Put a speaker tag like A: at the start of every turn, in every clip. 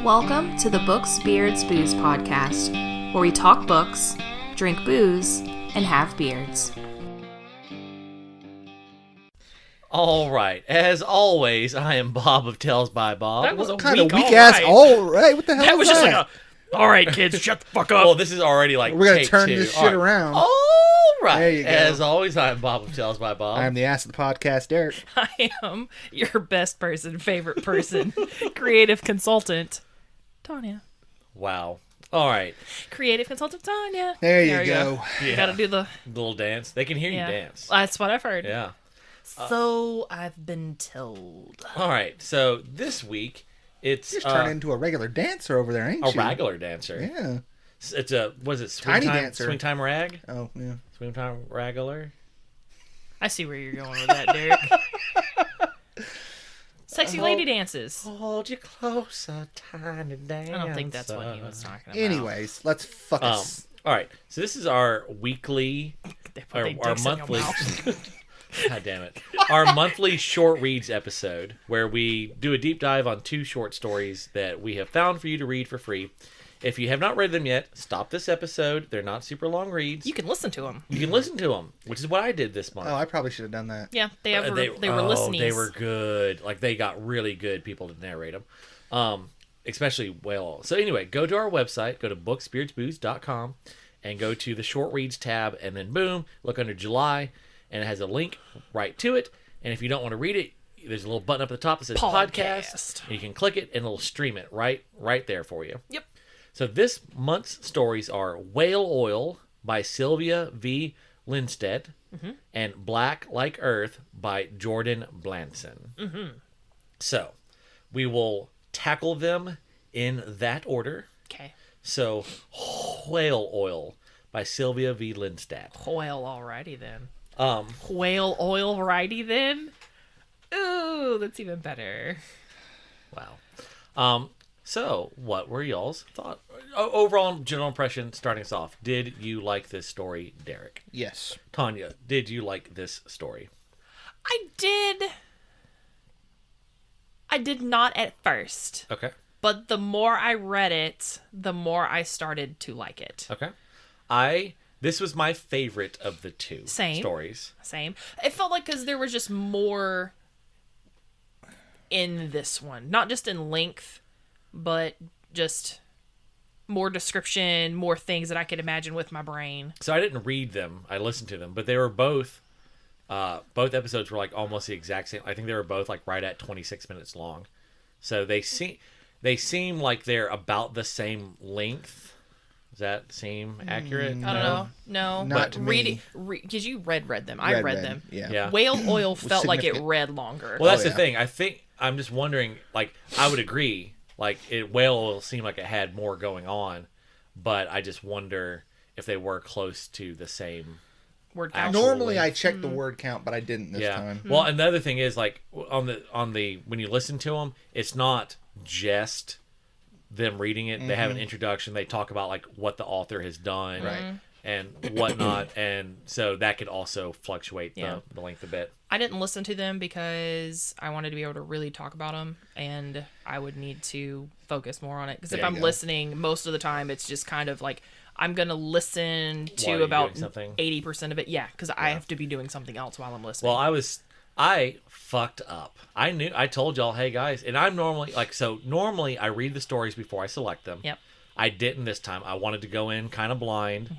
A: Welcome to the Books, Beards, Booze podcast, where we talk books, drink booze, and have beards.
B: All right. As always, I am Bob of Tales by Bob.
C: That was
D: What
C: a
D: kind of
C: weak
D: weak-ass all right? What the hell
C: That
D: was
C: was just
D: that?
C: like a, all right, kids, shut the fuck up.
B: Well, this is already like
D: We're gonna
B: take
D: turn
B: two.
D: this
B: All
D: shit
B: right.
D: around.
B: All right.
D: There you go.
B: As always, I am Bob of Tales by Bob.
D: I'm the ass of the podcast, Derek.
C: I am your best person, favorite person, creative consultant, Tanya.
B: Wow. All right.
C: Creative consultant, Tanya.
D: There you
C: we
D: go.
C: You
B: Yeah.
C: gotta do the...
B: Little dance. They can hear
C: Yeah.
B: you dance.
C: That's what I've heard.
B: Yeah.
C: So I've been told.
B: All right. So this week, it's
D: You just turned into a regular dancer over there, ain't
B: a
D: you?
B: regular dancer.
D: Yeah.
B: It's a, was it swing
D: Tiny
B: time,
D: dancer.
B: Swing time rag?
D: Oh, yeah.
B: Swing time regular?
C: I see where you're going with that, Derek. Sexy lady dances.
B: Hold you closer, tiny dancer.
C: I don't think that's what he was talking about.
D: Anyways, let's fuck us.
B: All right. So this is our weekly,
C: They put their
B: our
C: dicks in your
B: monthly.
C: mouth.
B: God damn it. Our monthly short reads episode where we do a deep dive on 2 short stories that we have found for you to read for free. If you have not read them yet, stop this episode. They're not super long reads.
C: You can listen to them.
B: You can listen to them, which is what I did this month.
D: Oh, I probably should have done that.
C: Yeah, they were
B: oh,
C: listening.
B: they were good. Like, they got really good people to narrate them. Especially whale. So anyway, go to our website, go to booksbeardsbooze.com, and go to the short reads tab, and then boom, look under July, and it has a link right to it. And if you don't want to read it, there's a little button up at the top that says podcast. And you can click it, and it'll stream it right there for you.
C: Yep.
B: So this month's stories are Whale Oil by Sylvia v. Linsteadt and Black Like Earth by Jordyn Blanson. So we will tackle them in that order.
C: Okay.
B: So Whale Oil by Sylvia v. Linsteadt.
C: Whale, alrighty then.
B: Um,
C: Whale oil, righty then. Ooh, that's even better.
B: wow. So what were y'all's thought? Overall general impression, starting us off. Did you like this story, Derek?
D: Yes.
B: Tanya, did you like this story?
C: I did not at first,
B: Okay.
C: but the more I read it, the more I started to like it.
B: Okay. This was my favorite of the 2
C: Same.
B: stories.
C: Same. It felt like because there was just more in this one. Not just in length, but just more description, more things that I could imagine with my brain.
B: So I didn't read them. I listened to them, but they were both episodes were like almost the exact same. I think they were both like right at 26 minutes long. So they seem like they're about the same length. Does that seem accurate?
C: I don't know. No.
D: Not
C: But
D: to me.
C: because you read them. I read them.
D: Yeah.
B: Yeah.
C: Whale oil felt like it
D: significant.
C: read longer.
B: Well, that's
D: Oh,
B: the
D: yeah.
B: thing. I think I'm just wondering. Like, I would agree. Like, Whale Oil seemed like it had more going on, but I just wonder if they were close to the same.
C: Word
B: Actual
C: count.
D: Normally,
B: length.
D: I check the word count, but I didn't this time.
B: Well, another thing is like on the when you listen to them, it's not just them reading it. They have an introduction. They talk about like what the author has done,
D: Right.
B: and whatnot, and so that could also fluctuate
C: Yeah.
B: the length a bit.
C: I didn't listen to them because I wanted to be able to really talk about them, and I would need to focus more on it. Because if
D: There you
C: I'm
D: go.
C: listening, most of the time it's just kind of like I'm gonna listen
B: While
C: to
B: you're
C: about
B: doing something?
C: 80% of it. Yeah, because I have to be doing something else while I'm listening.
B: Well, I fucked up. I told y'all, hey guys, and I'm normally normally I read the stories before I select them.
C: Yep.
B: I didn't this time. I wanted to go in kind of blind.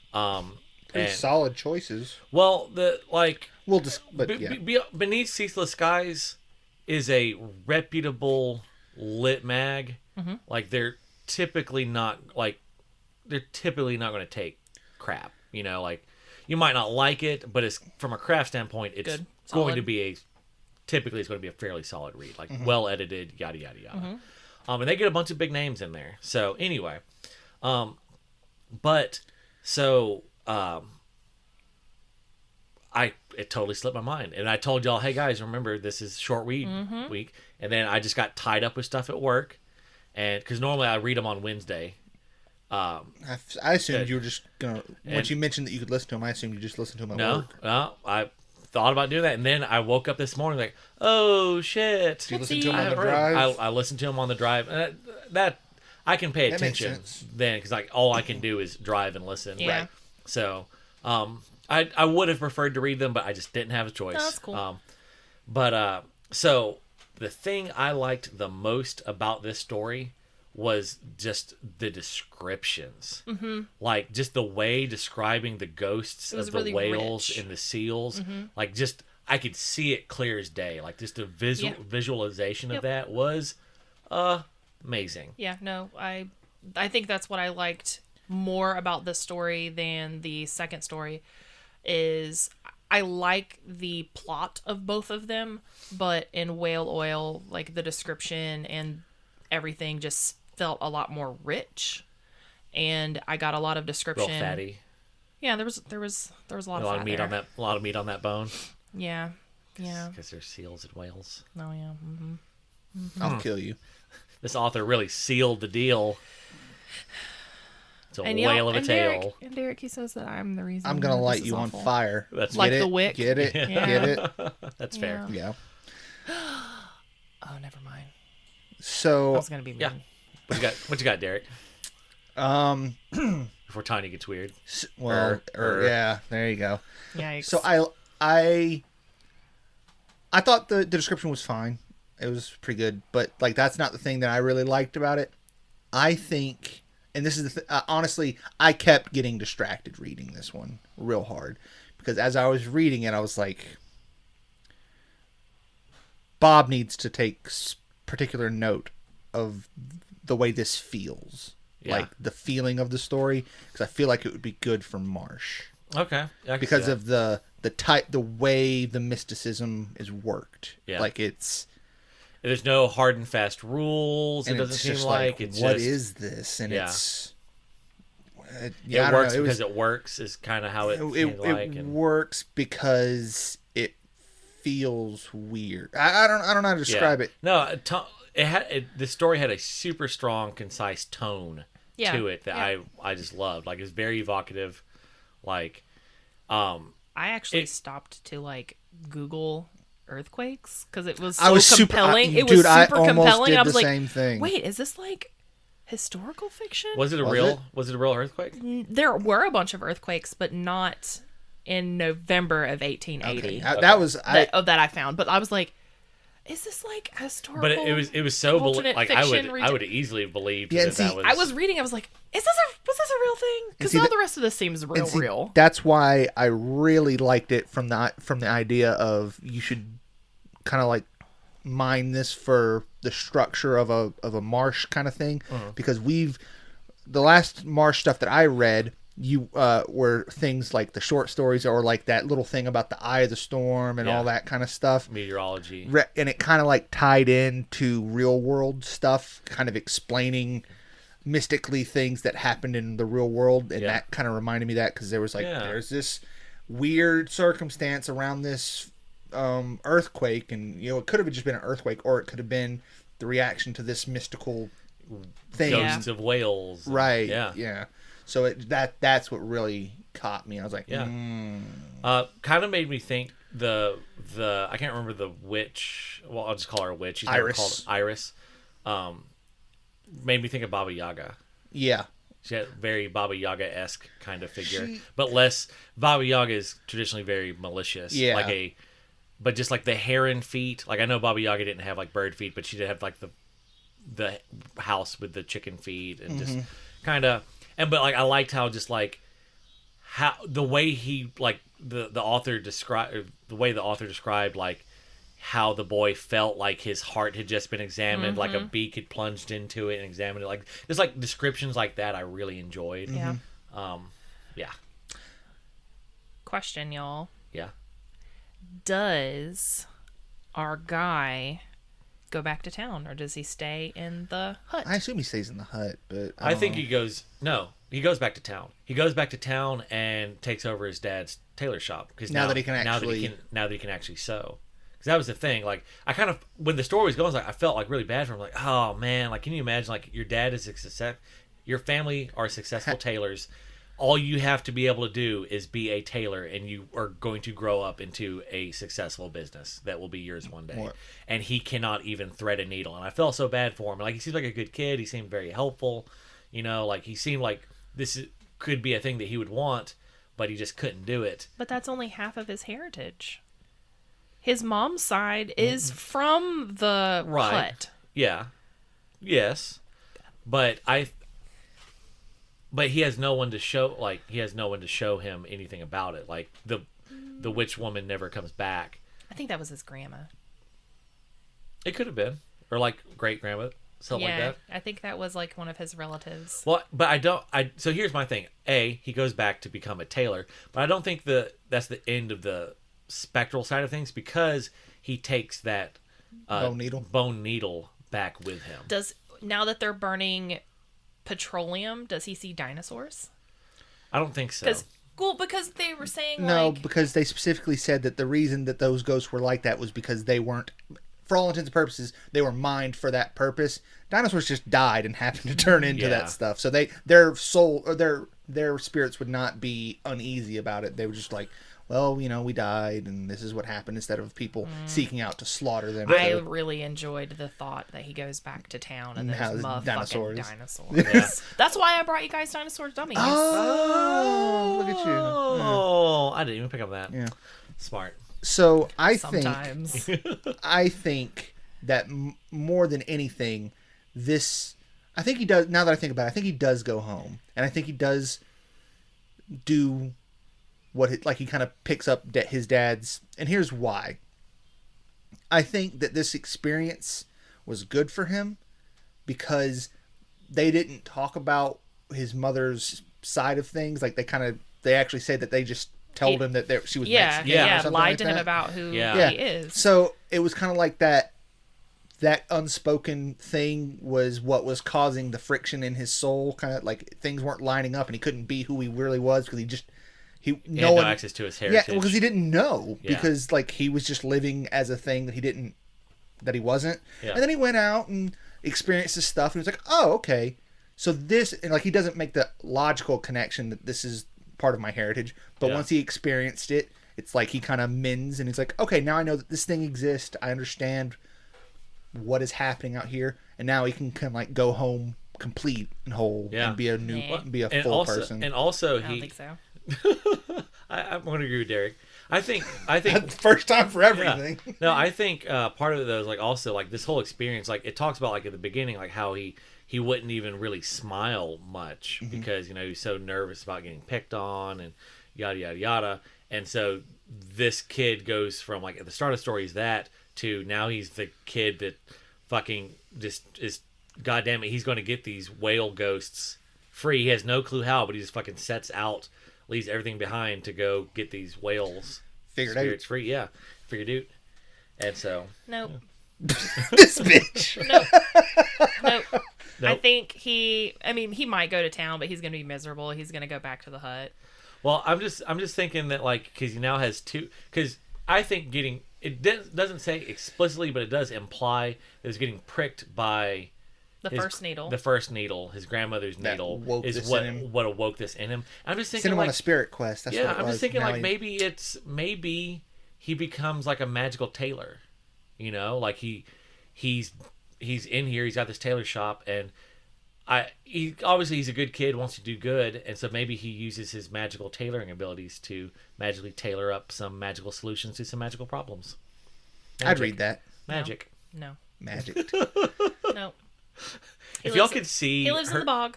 D: Pretty
B: and-
D: solid choices.
B: Well, the like.
D: We'll just, but yeah.
B: Beneath Ceaseless Skies is a reputable lit mag. Like they're typically not going to take crap. You know, like you might not like it, but it's from a craft standpoint, it's
C: Good.
B: going
C: Solid.
B: to be typically it's going to be a fairly solid read, like well edited, yada yada yada. And they get a bunch of big names in there. So anyway, it totally slipped my mind, and I told y'all, hey guys, remember this is short read week, and then I just got tied up with stuff at work, and because normally I read them on Wednesday.
D: I assumed you were just gonna. Once you mentioned that you could listen to them, I assumed you just listened to them at work.
B: No, I thought about doing that, and then I woke up this morning like, oh shit.
D: Did you listen to them on the drive?
B: I listened to them on the drive. that I can pay
D: That makes
B: attention
D: sense.
B: then, because like all I can do is drive and listen.
C: Yeah.
B: Right. So, I would have preferred to read them, but I just didn't have a choice.
C: No, that's cool.
B: So the thing I liked the most about this story was just the descriptions. Mm-hmm. Like, just the way describing the ghosts of the
C: really
B: whales
C: rich.
B: and the seals. Mm-hmm. Like, just, I could see it clear as day. Like, just a visualization of that was amazing.
C: Yeah, no, I think that's what I liked more about this story than the second story is I like the plot of both of them, but in Whale Oil, like the description and everything just felt a lot more rich, and I got a lot of description.
B: Real fatty.
C: Yeah, there was a lot of fat
B: meat
C: there.
B: on that. A lot of meat on that bone.
C: Yeah.
B: Because they're seals and whales.
C: Oh yeah. Mm-hmm.
D: I'll kill you.
B: This author really sealed the deal. It's a whale of a tale.
C: And Derek, he says that I'm the reason.
D: I'm gonna
C: this
D: light
C: is
D: you
C: awful.
D: on fire.
B: That's
C: Like
D: Get
C: the
D: it?
C: wick.
D: Get it?
C: Yeah.
D: Get it?
B: That's fair.
D: Yeah.
C: Oh, never mind. I
D: So,
C: was gonna be mean.
B: Yeah. What you got, Derek? Before Tanya gets weird.
D: well, yeah, there you go.
C: Yikes.
D: So I thought the description was fine. It was pretty good, but like that's not the thing that I really liked about it. I think, and this is the honestly, I kept getting distracted reading this one real hard because as I was reading it, I was like, Bob needs to take particular note of the way this feels, like the feeling of the story, because I feel like it would be good for Marsh.
B: Okay.
D: Because of the way the mysticism is worked.
B: Yeah.
D: Like it's
B: There's no hard and fast rules. It
D: and
B: doesn't
D: it's
B: seem
D: just
B: like it's
D: what
B: just,
D: is this? And
B: Yeah.
D: it's
B: it
D: I don't
B: works
D: know.
B: because it works is kind of how it seemed like.
D: It
B: And
D: works because it feels weird. I don't know how to describe it.
B: No, the story had a super strong, concise tone to it that I just loved. Like it's very evocative. Like,
C: I actually stopped to like Google earthquakes because it was so
D: I was
C: compelling.
D: super,
C: it was
D: dude, I
C: super
D: almost
C: compelling.
D: did
C: I was
D: the
C: like,
D: same thing.
C: wait, is this like historical fiction?
B: was it a real earthquake?
C: There were a bunch of earthquakes, but not in November of 1880.
D: Okay. That was
C: that I found. But I was like, is this like historical?
B: But it was so
C: alternate
B: like
C: fiction
B: I would easily believe
D: Yeah,
B: that
D: and see,
B: that was.
C: I was reading. I was like, was this a real thing? Because
D: see,
C: all the rest of this seems real.
D: That's why I really liked it from the idea of you should kind of like mine this for the structure of a Marsh kind of thing, because the last Marsh stuff that I read were things like the short stories or like that little thing about the eye of the storm and all that kind of stuff,
B: meteorology,
D: and it kind of like tied into real world stuff, kind of explaining mystically things that happened in the real world, and that kind of reminded me of that because there was like there's this weird circumstance around this earthquake, and it could have just been an earthquake or it could have been the reaction to this mystical thing,
B: ghosts of whales,
D: right?
B: Yeah.
D: So that's what really caught me. I was like,
B: kind of made me think the I can't remember the witch. Well, I'll just call her a witch. She's never called Iris. Made me think of Baba Yaga.
D: Yeah.
B: She had a very Baba Yaga-esque kind of figure, but less. Baba Yaga is traditionally very malicious.
D: Yeah.
B: But just like the heron feet. Like I know Baba Yaga didn't have like bird feet, but she did have like the house with the chicken feet and just kind of. But like I liked how just like how the way he like the author described like how the boy felt like his heart had just been examined, like a beak had plunged into it and examined it. Like there's like descriptions like that I really enjoyed.
C: Yeah.
B: Yeah.
C: Question, y'all.
B: Yeah.
C: Does our guy go back to town, or does he stay in the hut?
D: I assume he stays in the hut, but
B: I think he goes back to town. He goes back to town and takes over his dad's tailor shop because
D: now that he can
B: actually sew. Because that was the thing. Like I kind of when the story was going, I felt like really bad for him. Like, oh man, like can you imagine? Like your dad is your family are successful tailors. all you have to be able to do is be a tailor, and you are going to grow up into a successful business that will be yours one day.
D: What?
B: And he cannot even thread a needle. And I felt so bad for him. Like, he seems like a good kid. He seemed very helpful. You know, like, he seemed like could be a thing that he would want, but he just couldn't do it.
C: But that's only half of his heritage. His mom's side is from the hut.
B: Yeah. Yes. But he has no one to show. Like, he has no one to show him anything about it. Like, the witch woman never comes back.
C: I think that was his grandma.
B: It could have been, or like great grandma, something like that.
C: I think that was like one of his relatives.
B: Well, but so here's my thing. He goes back to become a tailor, but I don't think that's the end of the spectral side of things, because he takes that bone needle back with him.
C: Now that they're burning petroleum, does he see dinosaurs?
B: I don't think so.
C: Because they were saying
D: because they specifically said that the reason that those ghosts were like that was because they weren't, for all intents and purposes, they were mined for that purpose. Dinosaurs just died and happened to turn into that stuff. So their soul or their spirits would not be uneasy about it. They were just like, well, we died, and this is what happened, instead of people seeking out to slaughter them.
C: I really enjoyed the thought that he goes back to town and there's motherfucking dinosaurs.
B: Yeah.
C: That's why I brought you guys dinosaur dummies.
D: Oh, look at you.
B: Oh, I didn't even pick up that.
D: Yeah.
B: Smart.
D: So I think that more than anything, I think he does, now that I think about it, I think he does go home. And I think he does do he kind of picks up his dad's, and here's why. I think that this experience was good for him because they didn't talk about his mother's side of things. Like, they actually say that they just told him that she was Mexican.
C: Lied to him about who he is.
D: So it was kind of like that unspoken thing was what was causing the friction in his soul. Kind of like things weren't lining up, and he couldn't be who he really was because he had no
B: access to his heritage.
D: Yeah, because he didn't know, because like he was just living as a thing that he wasn't. Yeah. And then he went out and experienced this stuff, and he was like, oh, okay. So this, and like, he doesn't make the logical connection that this is part of my heritage, but once he experienced it, it's like he kind of mends, and he's like, okay, now I know that this thing exists. I understand what is happening out here, and now he can kind of like go home complete and whole and be a full person.
B: And also,
C: I don't think so.
B: I'm going to agree with Derek. I think
D: first time for everything.
B: Yeah. No, I think part of it though is like also like this whole experience, like it talks about like at the beginning, like how he wouldn't even really smile much because he was so nervous about getting picked on and yada yada yada. And so this kid goes from like at the start of the story is that to now he's the kid that fucking just is, goddamn it, he's going to get these whale ghosts free. He has no clue how, but he just fucking sets out, leaves everything behind to go get these whales spirits free. Yeah, figured out. And so
C: nope.
D: This bitch.
C: Nope. I think he might go to town, but he's gonna be miserable. He's gonna go back to the hut.
B: Well, I'm just thinking that like because he now has two. Because I think doesn't say explicitly, but it does imply that he's getting pricked by
C: the first needle,
B: his grandmother's needle, is what awoke this in him. I'm just thinking,
D: sent him
B: like,
D: on a spirit quest. That's what it was.
B: I'm just thinking like maybe he becomes like a magical tailor. Like he's in here. He's got this tailor shop, and he's a good kid, wants to do good, and so maybe he uses his magical tailoring abilities to magically tailor up some magical solutions to some magical problems.
D: Magic. I'd read that.
B: Magic.
C: No.
D: Magic.
C: No.
B: If y'all could see,
C: he lives in the bog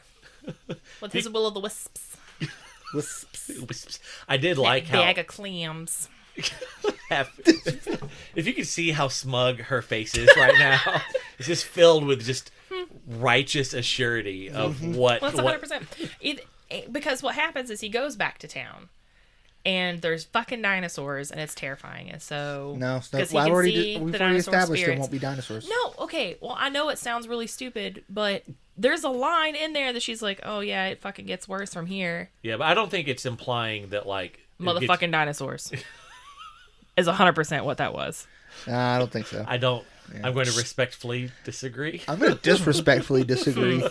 C: with his will o' the wisps.
B: Wisps. I did like how
C: bag of clams.
B: If you could see how smug her face is right now, it's just filled with just righteous assurity of what.
C: Well, it's 100%. Because what happens is he goes back to town, and there's fucking dinosaurs, and it's terrifying. And so
D: we've already established there won't be dinosaurs.
C: No, okay. Well, I know it sounds really stupid, but there's a line in there that she's like, "Oh yeah, it fucking gets worse from here."
B: Yeah, but I don't think it's implying that like
C: motherfucking dinosaurs is 100% what that was.
D: I don't think so.
B: I don't. Yeah. I'm going to respectfully disagree.
D: I'm going to disrespectfully disagree.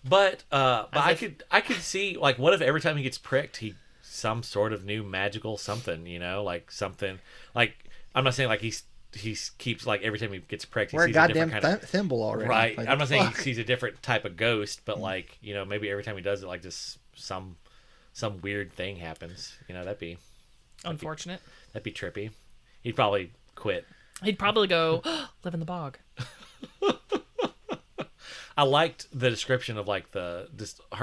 B: But I could see, like, what if every time he gets pricked, he some sort of new magical something, like something, like, I'm not saying like he keeps, like, every time he gets pricked, he
D: We're
B: sees
D: a
B: a
D: goddamn
B: different kind of
D: thimble already.
B: right.
D: Like,
B: I'm not saying he sees a different type of ghost, but like, maybe every time he does it, like, just some weird thing happens. That'd be
C: Unfortunate.
B: That'd be trippy. He'd probably quit.
C: He'd probably go live in the bog.
B: I liked the description of, like, her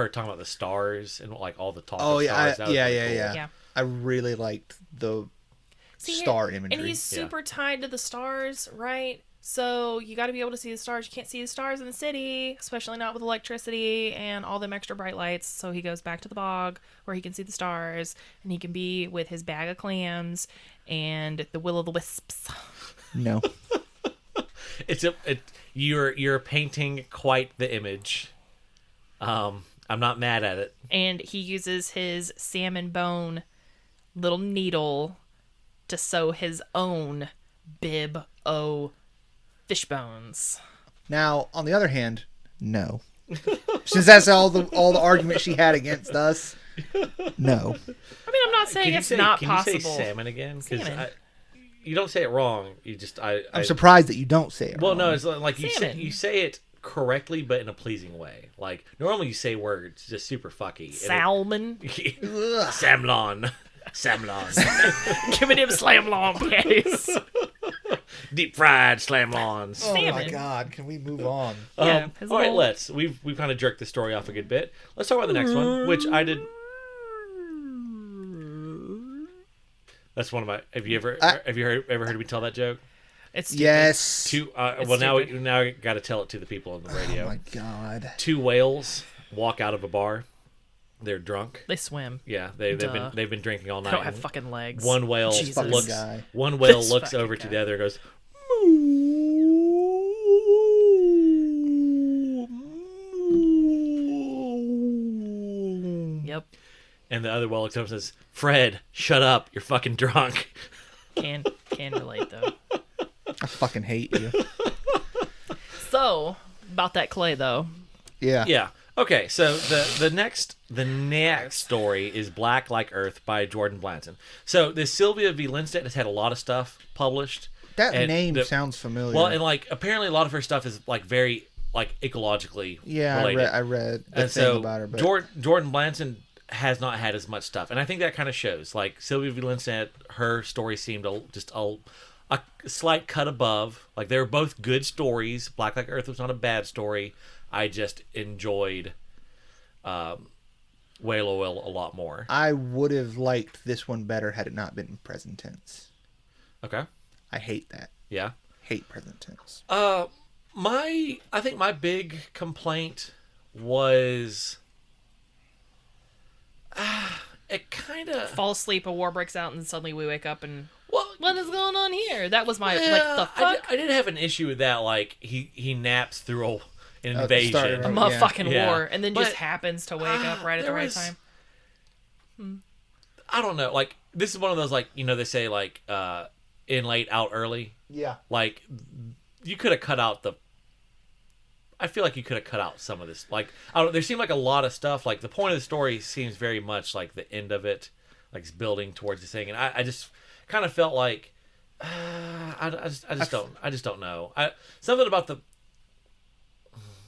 B: talking about the stars and, like, all the talk of
D: yeah,
B: stars.
C: Yeah.
D: I really liked the star imagery.
C: And he's super tied to the stars, right? So you got to be able to see the stars. You can't see the stars in the city, especially not with electricity and all them extra bright lights. So he goes back to the bog where he can see the stars, and he can be with his bag of clams and the will-o'-the-wisps.
D: No.
B: You're painting quite the image. I'm not mad at it.
C: And he uses his salmon bone little needle to sew his own bib o fish bones.
D: Now, on the other hand, no. Since that's all the argument she had against us, no.
C: I mean, I'm not saying it's not possible.
B: Can you say salmon again?
C: Salmon.
B: You don't say it wrong. You just
D: I'm surprised that you don't say it
B: well,
D: wrong.
B: no, it's like
C: Salmon.
B: you say it correctly, but in a pleasing way. Like, normally you say words just super fucky.
C: Salmon.
B: Samlon.
C: Give me them slamlon patties.
B: Deep fried slamlons.
D: Oh
C: Salmon.
D: my god, can we move on?
C: Yeah,
B: all right, we've kind of jerked the story off a good bit. Let's talk about the next one, which I did. That's one of my. Have you ever heard me tell that joke?
C: It's stupid.
D: Yes.
B: Now I got to tell it to the people on the radio.
D: Oh my god.
B: 2 whales walk out of a bar. They're drunk.
C: They swim.
B: Yeah, they've been drinking all night.
C: They don't have fucking legs.
B: One whale
C: Jesus.
B: looks.
D: Guy.
B: One whale
C: This
B: looks
C: fucking
B: over
C: guy.
B: to the other and goes.
C: Yep.
B: And the other whale looks over and says, "Fred, shut up! You're fucking drunk."
C: Can relate though.
D: I fucking hate you.
C: So about that clay though.
D: Yeah.
B: Yeah. Okay, so the next story is Black Like Earth by Jordyn Blanson. So this Sylvia v. Linsteadt has had a lot of stuff published.
D: That
B: and
D: name sounds familiar.
B: Well, and like apparently a lot of her stuff is like very like ecologically related.
D: I read the thing about her. But
B: Jordyn Blanson has not had as much stuff, and I think that kind of shows. Like Sylvia v. Linsteadt, her story seemed just a slight cut above. Like they were both good stories. Black Like Earth was not a bad story. I just enjoyed Whale o' Will a lot more.
D: I would have liked this one better had it not been present tense.
B: Okay.
D: I hate that.
B: Yeah.
D: Hate present tense.
B: I think my big complaint was it kind of
C: Fall asleep, a war breaks out, and suddenly we wake up and
B: well.
C: what is going on here? That was my
B: Yeah,
C: like the fuck.
B: I did have an issue with that. Like he naps through an
D: At the start
B: invasion.
D: of
C: A
D: Yeah.
C: motherfucking
B: Yeah.
C: war, and then just
B: But,
C: happens to wake up right at the
B: there
C: right
B: was-
C: time.
B: I don't know. Like this is one of those like they say like in late out early.
D: Yeah.
B: Like you could have cut out the. I feel like you could have cut out some of this. Like there seemed like a lot of stuff. Like the point of the story seems very much like the end of it, like it's building towards the thing, and I just kind of felt like I just don't know. Something about the.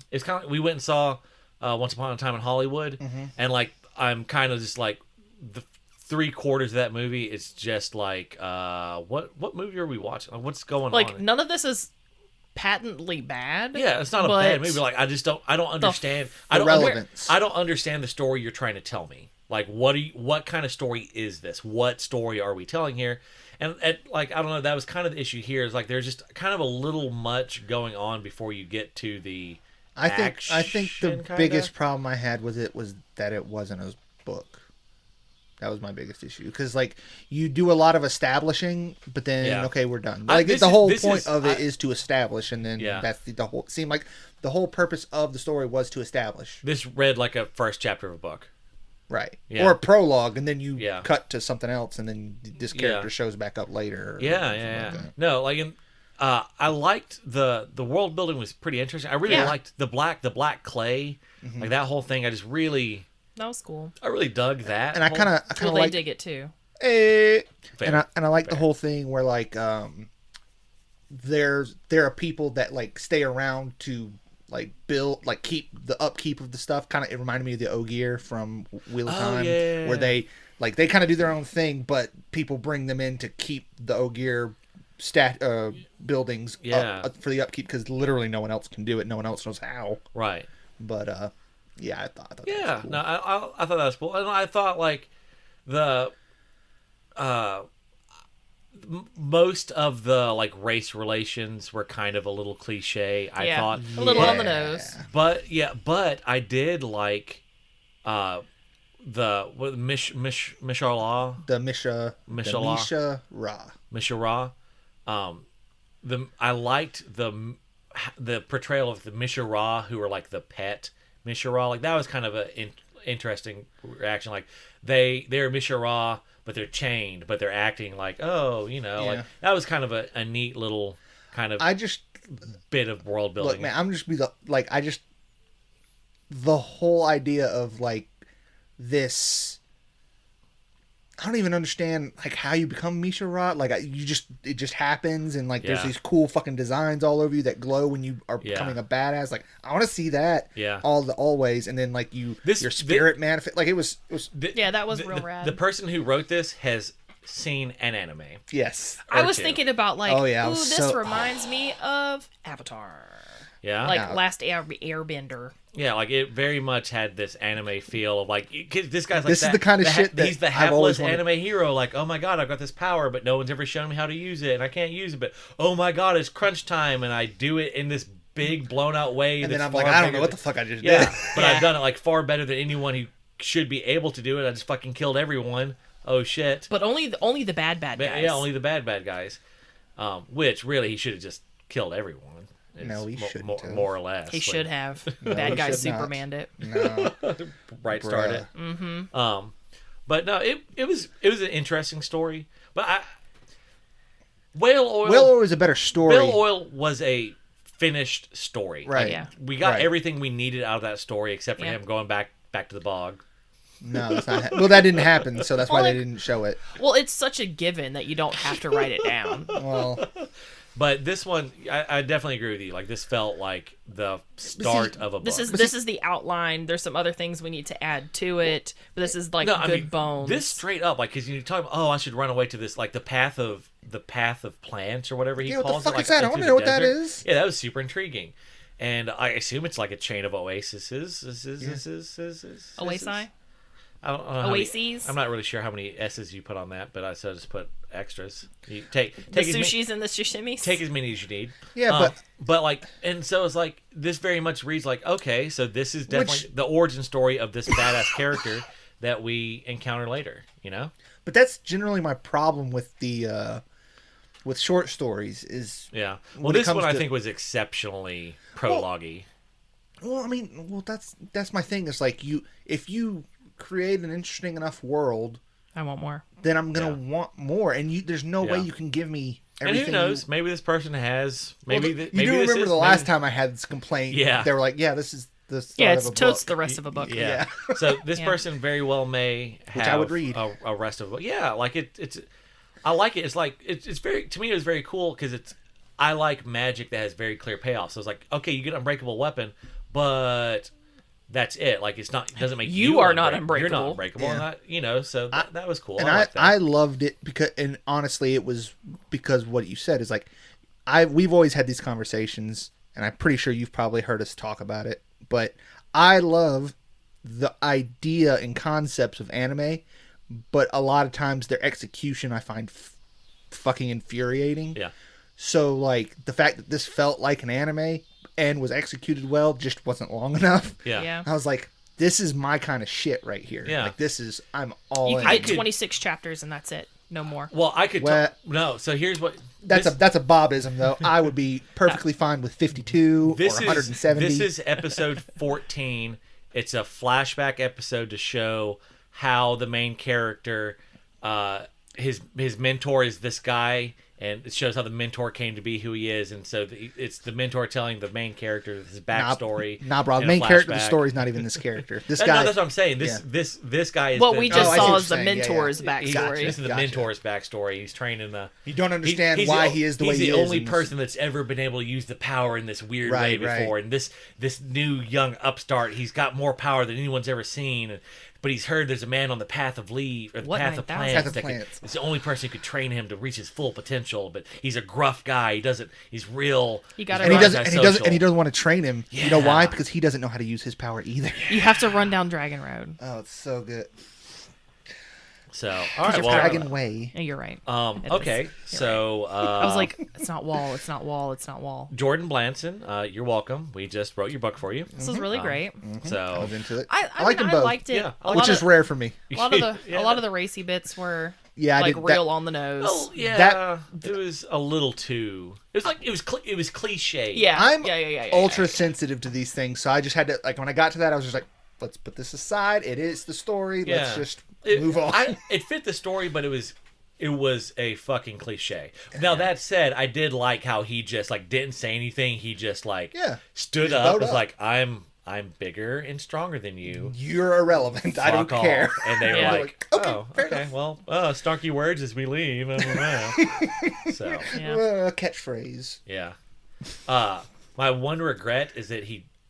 B: It's kind of we went and saw Once Upon a Time in Hollywood, and like I'm kind of just like the 3/4 of that movie. It's just like what movie are we watching? Like, what's going
C: Like
B: on?
C: none of this is patently bad.
B: Yeah, it's not a
C: but
B: bad movie. Like I don't understand. I don't
D: relevance.
B: I don't understand the story you're trying to tell me. Like what kind of story is this? What story are we telling here? And like I don't know. That was kind of the issue here. Is like there's just kind of a little much going on before you get to the.
D: I think the
B: action,
D: biggest
B: kinda.
D: problem I had with it was that it wasn't a book. That was my biggest issue because like you do a lot of establishing, but then
B: Yeah.
D: okay, we're done.
B: I-
D: Like
B: this
D: the
B: is-
D: whole
B: this
D: point
B: is-
D: of it
B: I-
D: is to establish, and then
B: Yeah.
D: that's the whole. It seemed like the whole purpose of the story was to establish,
B: This read like a first chapter of a book.
D: right?
B: Yeah.
D: Or a prologue, and then you
B: Yeah.
D: cut to something else, and then this character
B: Yeah.
D: shows back up later. or
B: Yeah,
D: something
B: yeah.
D: like that.
B: No, like in I liked the world building was pretty interesting. I really liked the black clay, like that whole thing. I just really
C: that was cool.
B: I really dug that.
D: And I kind of
C: Well,
D: like
C: they dig it too.
D: And I like the whole thing where like there are people that like stay around to like build, like keep the upkeep of the stuff. Kind of it reminded me of the Ogier from Wheel of Time, where they kind of do their own thing, but people bring them in to keep the Ogier buildings up for the upkeep, because literally no one else can do it. No one else knows how.
B: Right.
D: But I thought that was cool.
B: No, I thought that was cool, and I thought like the most of the like race relations were kind of a little cliche. I thought
C: a little on the nose,
B: but I did like the Misha-Ra.
D: The Misha-Ra.
B: I liked the portrayal of the Misha-Ra, who were like the pet Misha-Ra. Like that was kind of an interesting reaction. Like they're Misha-Ra, but they're chained, but they're acting like, like that was kind of a neat little kind of bit of world building.
D: Look, man, the whole idea of like this, I don't even understand like how you become Misha-Ra. Like it just happens, and like there's these cool fucking designs all over you that glow when you are becoming a badass. Like I want to see that always, and then like your spirit manifest. Like it was
C: that was real rad.
B: The person who wrote this has seen an anime.
D: Yes,
C: I was thinking about like, this reminds me of Avatar.
B: Yeah,
C: like Last Airbender.
B: Yeah, like it very much had this anime feel of like this guy's like
D: this is the kind of shit that
B: he's the hapless anime hero. Like, oh my god, I've got this power, but no one's ever shown me how to use it, and I can't use it. But oh my god, it's crunch time, and I do it in this big blown out way.
D: And then I'm like, I don't know what the fuck I just did.
B: But I've done it like far better than anyone who should be able to do it. I just fucking killed everyone. Oh shit!
C: But only the bad guys.
B: Yeah, only the bad guys. Which really he should have just killed everyone.
D: No, he shouldn't.
B: More or less.
C: He should have. Bad guy Superman'd it.
D: No.
B: Right started.
C: Mm-hmm.
B: But no, it was an interesting story. But Whale Oil
D: was a better story.
B: Whale Oil was a finished story.
D: Right.
B: Like,
C: yeah.
B: We got everything we needed out of that story except for him going back to the bog.
D: No, that's not. Well, that didn't happen, so that's why they didn't show it.
C: Well, it's such a given that you don't have to write it down.
D: Well.
B: But this one, I definitely agree with you. Like this felt like the start of a book.
C: This is the outline. There's some other things we need to add to it, but this is like good bones.
B: This straight up, like, because you talk about, I should run away to this, like the path of plants or whatever he calls it.
D: What the fuck
B: like,
D: is that? I want to know what that is.
B: Yeah, that was super intriguing, and I assume it's like a chain of oases.
C: Oasis.
B: I don't know
C: Oases.
B: I'm not really sure how many S's you put on that, but I just put extras. You take
C: the sushis and the sashimis.
B: Take as many as you need.
D: Yeah,
B: but like, and so it's like this very much reads like, okay, so this is definitely the origin story of this badass character that we encounter later. You know.
D: But that's generally my problem with the with short stories is
B: Well, this one I think was exceptionally prologue-y.
D: Well, I mean, that's my thing. It's like if you create an interesting enough world,
C: I want more.
D: Then I'm gonna want more, and there's no way you can give me everything.
B: And who knows? Maybe this person has. Maybe
D: you do remember the last time I had this complaint?
B: Yeah,
D: they were like, "Yeah, this is the start of a book."
C: Totes the rest of a book.
B: Yeah. So this person very well may have
D: which I would read
B: a rest of a book. Yeah, like it's. I like it. It's like it's very, to me it was very cool because I like magic that has very clear payoffs. So it's like, okay, you get an unbreakable weapon, but that's it. Like it doesn't make you
C: are not unbreakable.
B: You're not unbreakable, and so that was cool.
D: And I loved it because, and honestly, it was because what you said is like, we've always had these conversations, and I'm pretty sure you've probably heard us talk about it. But I love the idea and concepts of anime, but a lot of times their execution I find fucking infuriating.
B: Yeah.
D: So like the fact that this felt like an anime and was executed well just wasn't long enough.
B: Yeah.
D: I was like, this is my kind of shit right here.
B: Yeah.
D: Like I'm all
C: you
D: in.
C: can get 26 chapters and that's it. No more.
B: Well, I could no. So here's what
D: that's a Bobism though. I would be perfectly fine with 52 or 170.
B: This is episode 14. It's a flashback episode to show how the main character his mentor is this guy, and it shows how the mentor came to be who he is, and so it's the mentor telling the main character his backstory.
D: Nah, bro. The main character of the story is not even this character. This guy.
B: No, that's what I'm saying. This guy is
C: what we just saw is the
D: saying.
C: mentor's backstory.
B: This is the mentor's backstory. He's training the.
D: You don't understand why he is the way he is.
B: He's the only person that's ever been able to use the power in this weird way before. And this new young upstart, he's got more power than anyone's ever seen. But he's heard there's a man on the path of leave, or the path of plants. It's the only person who could train him to reach his full potential. But he's a gruff guy. He's real.
C: You got
D: and he doesn't want to train him. Yeah. You know why? Because he doesn't know how to use his power either.
C: You have to run down Dragon Road.
D: Oh, it's so good.
B: So, all right,
D: Dragon Way.
C: Yeah, you're right.
B: Okay, so
C: I was like, it's not wall, it's not wall, it's not wall.
B: Jordyn Blanson, you're welcome. We just wrote your book for you.
C: This was really great.
B: So
D: I was into it.
C: I
D: liked them both.
C: I liked it.
B: Yeah,
D: which is rare for me.
C: A lot of the racy bits were real on the nose.
B: Oh yeah, it was a little too. It was cliche.
C: Yeah,
D: I'm
C: yeah.
D: ultra sensitive to these things, so I just had to when I got to that, I was just like, let's put this aside. It is the story.
B: Yeah.
D: Let's just move on.
B: It fit the story, but it was a fucking cliche. Now that said, I did like how he just didn't say anything. He just stood up, was like, I'm bigger and stronger than you.
D: You're irrelevant. I don't care.
B: And they were like, okay, well, snarky words as we leave. I don't know. So
D: catchphrase.
B: Yeah. My one regret is that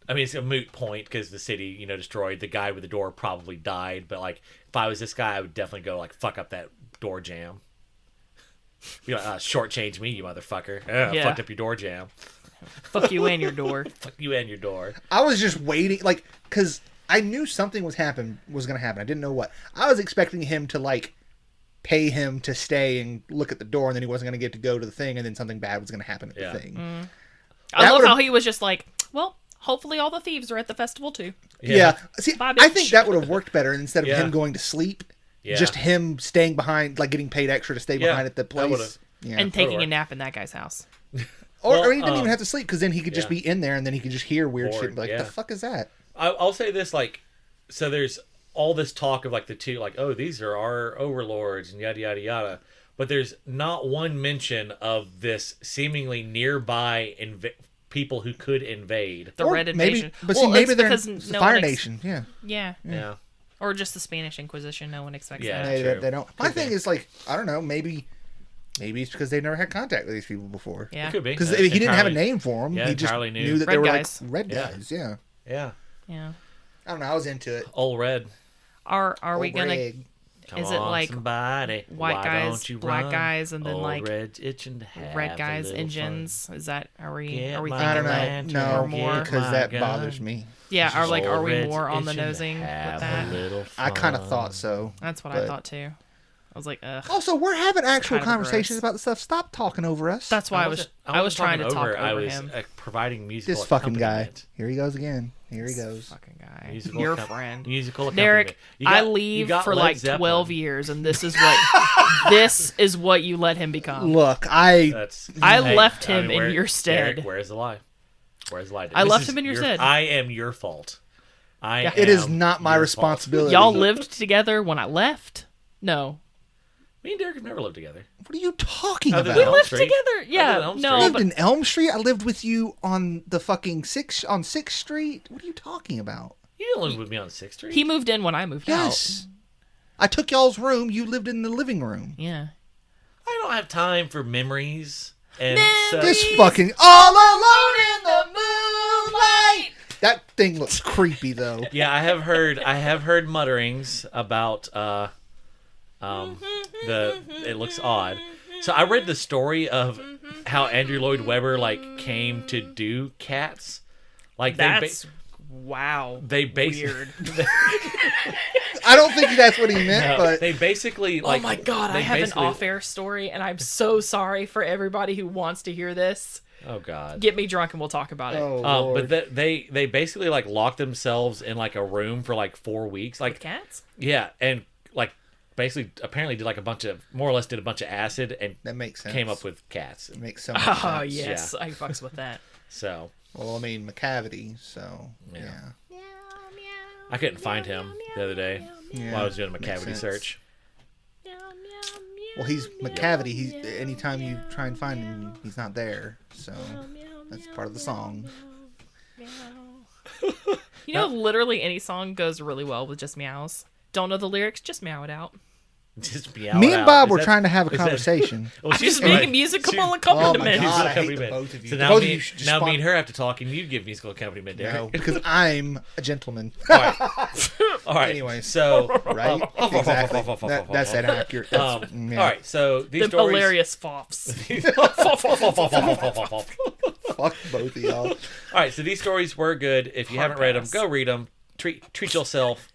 B: it's a moot point because the city, destroyed. The guy with the door probably died. But if I was this guy, I would definitely go fuck up that door jam. Be like, shortchange me, you motherfucker. Fucked up your door jam.
C: Fuck you and your door.
B: Fuck you and your door.
D: I was just waiting, because I knew something was going to happen. I didn't know what. I was expecting him to pay him to stay and look at the door, and then he wasn't going to get to go to the thing, and then something bad was going to happen at the thing.
C: Mm. I love how he was just like, well, hopefully all the thieves are at the festival too.
D: Yeah. See, I think that would have worked better instead of him going to sleep. Yeah. Just him staying behind, getting paid extra to stay behind at the place.
C: And taking a nap in that guy's house.
D: Or he didn't even have to sleep, because then he could just be in there, and then he could just hear weird shit and be like, the fuck is that?
B: I'll say this, so there's all this talk of the two, these are our overlords and yada, yada, yada. But there's not one mention of this seemingly nearby people who could invade.
C: The Red Invasion.
D: But maybe they're the Fire Nation. Yeah.
C: Or just the Spanish Inquisition. No one expects that.
D: They don't. My thing is, I don't know, maybe it's because they've never had contact with these people before.
C: Yeah.
B: It could be.
D: Because he didn't have a name for them.
B: Yeah,
D: he just knew that
C: Red
D: they were
C: guys.
D: Red guys. Yeah.
B: Yeah.
D: I don't know. I was into it.
B: Old Red.
C: Are we going to... Is it
B: somebody,
C: white guys, black guys, and then
B: Red's itching to have
C: red guys, engines?
B: Fun.
C: Is that are we thinking
D: I don't know. No,
C: more?
D: Because that bothers me.
C: Yeah, are we more on the nosing with that?
D: I kind of thought so.
C: That's what I thought too. I was like, ugh.
D: Also, we're having actual conversations about the stuff. Stop talking over us.
C: That's why I was trying to talk over him.
B: Providing musical.
D: This fucking guy. Here he goes again. Here he goes.
C: Fucking guy. Your friend.
B: Musical
C: Derek, I leave for 12 years, and this is what you let him become.
D: Look, I
C: left him in your stead.
B: Derek, where's the lie? Where's the lie?
C: I left him in your stead.
B: I am your fault.
D: It is not my responsibility.
C: Y'all lived together when I left? No.
B: Me and Derek have never lived together.
D: What are you talking about?
C: We lived together. Yeah, no.
D: I lived in Elm Street. I lived with you on the fucking 6th Street. What are you talking about?
B: You didn't live with me on 6th Street.
C: He moved in when I moved out.
D: Yes. I took y'all's room. You lived in the living room.
C: Yeah.
B: I don't have time for memories. And
D: this fucking All Alone in the Moonlight. That thing looks creepy though.
B: Yeah, I have heard mutterings about it looks odd. So I read the story of how Andrew Lloyd Webber came to do Cats.
C: Wow.
B: They
C: weird.
D: I don't think that's what he meant, but
B: they basically
C: oh my god, I have an off-air story, and I'm so sorry for everybody who wants to hear this.
B: Oh god.
C: Get me drunk and we'll talk about it.
D: Lord.
B: But they basically locked themselves in a room for 4 weeks.
C: With cats?
B: Yeah, and basically apparently did a bunch of acid and
D: that makes sense.
B: Came up with cats.
D: It makes so much sense.
C: Oh yes, I fucks with that.
B: So
D: well, I mean McCavity, so yeah.
B: I couldn't find him the other day while I was doing a McCavity search.
D: Well, he's McCavity. He's anytime you try and find him, he's not there. So that's part of the song.
C: You know, literally any song goes really well with just meows. Don't know the lyrics, just meow it out.
B: Just meow
D: Me
B: it
D: and
B: out.
D: Bob
B: Is
D: were
B: that-
D: trying to have a
B: is that-
D: conversation.
B: Well,
C: I'm just making musical accompaniment.
D: Oh my God, I hate
B: accompaniment.
D: both of you.
B: So
D: The
B: now,
D: both of
B: me,
D: you should just
B: now
D: spon-
B: me and her have to talk, and you give musical accompaniment, Derek.
D: No, because I'm a gentleman.
B: All right. All right.
D: Anyway.
B: So
D: Right? Exactly. That's inaccurate. That's, yeah.
B: All right. So these
C: The
B: stories.
C: hilarious foffs.
D: Fuck both of y'all.
B: All right. So these stories were good. If you haven't read them, go read them. Treat yourself.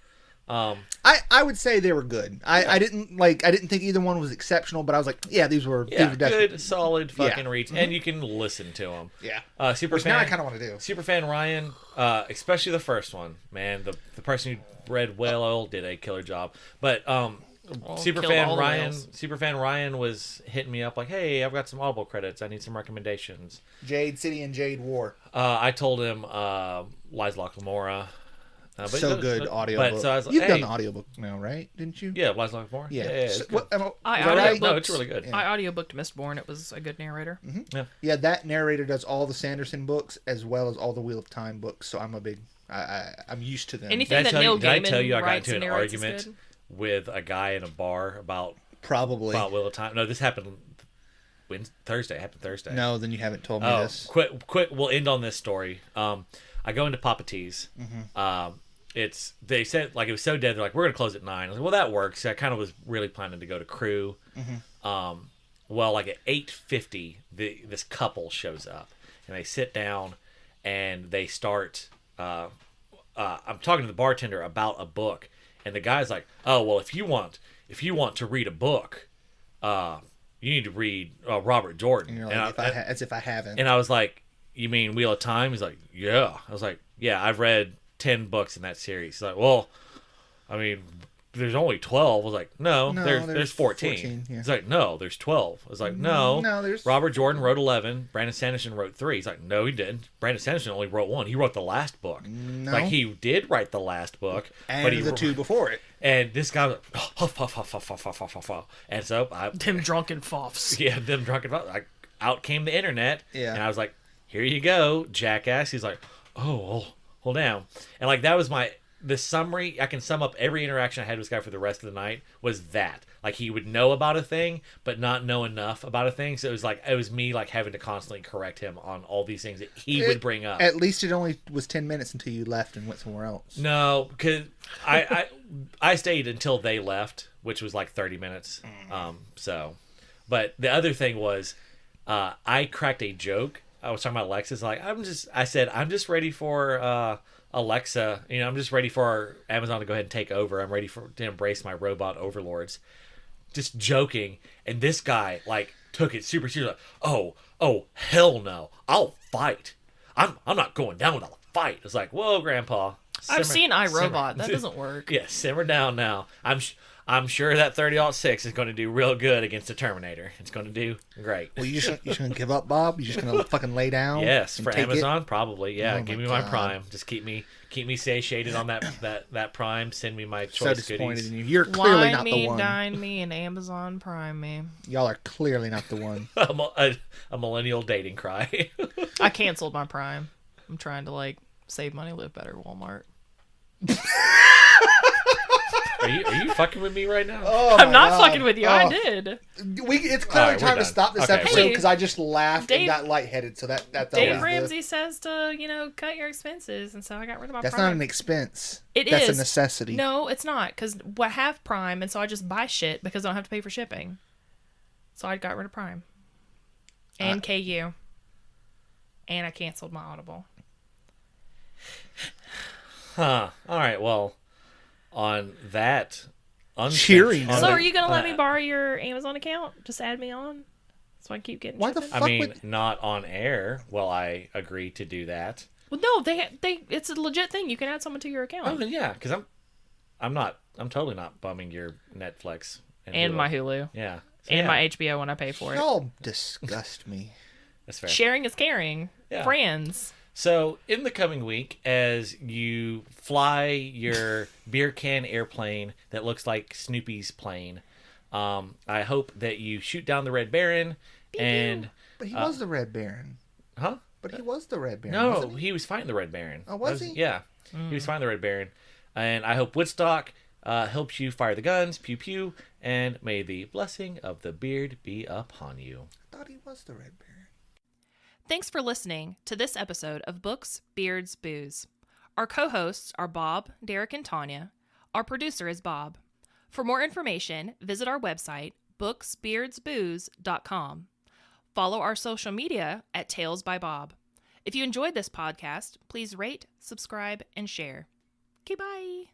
D: I would say they were good. I didn't think either one was exceptional, but I was like, yeah, these were definitely
B: good, solid fucking
D: Yeah.
B: reads, and you can listen to them.
D: Yeah.
B: Superfan.
D: Now I kind of want to do.
B: Superfan Ryan, especially the first one, man. The person who read Whale Oil did a killer job. But
C: killed all
B: Superfan
C: the
B: Ryan,
C: whales.
B: Superfan Ryan was hitting me up like, "Hey, I've got some Audible credits. I need some recommendations."
D: Jade City and Jade War.
B: I told him Lies Lamora.
D: Good audiobook.
B: But so I was like,
D: You've
B: hey,
D: done the audiobook now, right? Didn't you?
B: Yeah, Lies Lamora.
D: Yeah.
B: It's good.
C: I
B: Is that right? No,
C: audiobooked-
B: it's really good.
C: I audiobooked Mistborn. It was a good narrator.
D: Yeah, that narrator does all the Sanderson books as well as all the Wheel of Time books. So I'm a big, I'm used to them.
C: Anything that
B: Did
C: Neil
B: I
C: Gaiman
B: tell you I got
C: writes
B: into
C: and
B: an
C: narrates is
B: argument
C: good.
B: with a guy in a bar about
D: Probably.
B: Wheel of Time? No, this happened Thursday. It happened Thursday.
D: No, then you haven't told me
B: Oh,
D: this.
B: quick. We'll end on this story. I go into Papa T's. They said like it was so dead. They're like, we're gonna close at 9. I was like, well, that works. I kind of was really planning to go to Crew. Well, like at 8:50, this couple shows up and they sit down and they start. I'm talking to the bartender about a book, and the guy's like, oh well, if you want to read a book, you need to read Robert Jordan.
D: And you're like, as if I haven't.
B: And I was like, you mean Wheel of Time? He's like, yeah. I was like, yeah, I've read 10 books in that series. He's like, well, I mean, there's only 12. I was like, no, there's 14.
D: Yeah.
B: He's like, no, there's 12. I was like, no,
D: there's...
B: Robert Jordan wrote 11. Brandon Sanderson wrote 3. He's like, no, he didn't. Brandon Sanderson only wrote 1. He wrote the last book.
D: No.
B: Like, he did write the last book.
D: And
B: but he
D: the 2 before it.
B: And this guy was like, huff, huff, huff, huff, huff, huff, huff, huff, huff. And so
C: Them drunken foffs.
B: yeah, them drunken. Like, out came the internet.
D: Yeah.
B: And I was like, here you go, jackass. He's like, oh, well, hold down. And like that was the summary. I can sum up every interaction I had with this guy for the rest of the night was that. Like he would know about a thing, but not know enough about a thing. So it was me like having to constantly correct him on all these things that he would bring up.
D: At least it only was 10 minutes until you left and went somewhere else.
B: No, because I stayed until they left, which was like 30 minutes. But the other thing was, I cracked a joke. I was talking about Alexa's like, I said, I'm just ready for Alexa. I'm just ready for Amazon to go ahead and take over. I'm ready to embrace my robot overlords. Just joking. And this guy like took it super serious. Like, oh, hell no. I'll fight. I'm not going down without a fight. It's like, whoa, Grandpa.
C: I've seen iRobot. That doesn't work.
B: Yeah, simmer down now. I'm sure that 30-06 is going to do real good against the Terminator. It's going to do great.
D: Well, you just going to give up, Bob? You just going to fucking lay down?
B: Yes,
D: and
B: for
D: take
B: Amazon, probably. Yeah,
D: Oh
B: give
D: my
B: me my
D: God.
B: Prime. Just keep me satiated on that Prime. Send me my
D: So
B: choice
D: disappointed
B: goodies.
D: in you. You're clearly
C: Wine
D: not
C: me,
D: the one.
C: dine me, and Amazon Prime me.
D: Y'all are clearly not the one.
B: a millennial dating cry.
C: I canceled my Prime. I'm trying to save money, live better. Walmart.
B: Are you fucking with me right now?
D: Oh,
C: I'm
D: my
C: not
D: God.
C: fucking with you. I
D: Oh.
C: did.
D: It's clearly
B: All right, we're
D: time to
B: done.
D: stop this
B: Okay,
D: episode
C: we're-
D: because I just laughed and
C: Dave-
D: got lightheaded. So that's
C: Dave
D: always
C: Ramsey says to cut your expenses, and so I got rid of my
D: that's
C: Prime.
D: not an expense.
C: It
D: That's
C: is.
D: a necessity.
C: No, it's not, because I have Prime, and so I just buy shit because I don't have to pay for shipping. So I got rid of Prime. And KU. And I canceled my Audible.
B: Huh. All right. Well, on that.
D: Cheering.
C: So are you going to let me borrow your Amazon account? Just add me on? So I can keep getting
D: Why the
C: shipping?
D: fuck
B: I mean,
D: would...
B: not on air. Well, I agree to do that.
C: Well, no, they it's a legit thing. You can add someone to your account.
B: Oh, then yeah, because I'm totally not bumming your Netflix
C: And
B: Hulu.
C: my Hulu.
B: Yeah. So,
C: And
B: yeah,
C: my HBO when I pay for it.
D: Y'all disgust me.
B: That's fair.
C: Sharing is caring.
B: Yeah.
C: Friends.
B: So, in the coming week, as you fly your beer can airplane that looks like Snoopy's plane, I hope that you shoot down the Red Baron. And
D: But he was the Red Baron.
B: Huh?
D: But he was the Red Baron.
B: No,
D: wasn't
B: he was fighting the Red Baron.
D: Oh, was he?
B: Yeah. He was fighting the Red Baron. And I hope Woodstock helps you fire the guns, pew pew, and may the blessing of the beard be upon you.
D: I thought he was the Red Baron.
C: Thanks for listening to this episode of Books, Beards, Booze. Our co-hosts are Bob, Derek, and Tanya. Our producer is Bob. For more information, visit our website, booksbeardsbooze.com. Follow our social media at Tales by Bob. If you enjoyed this podcast, please rate, subscribe, and share. Okay, bye.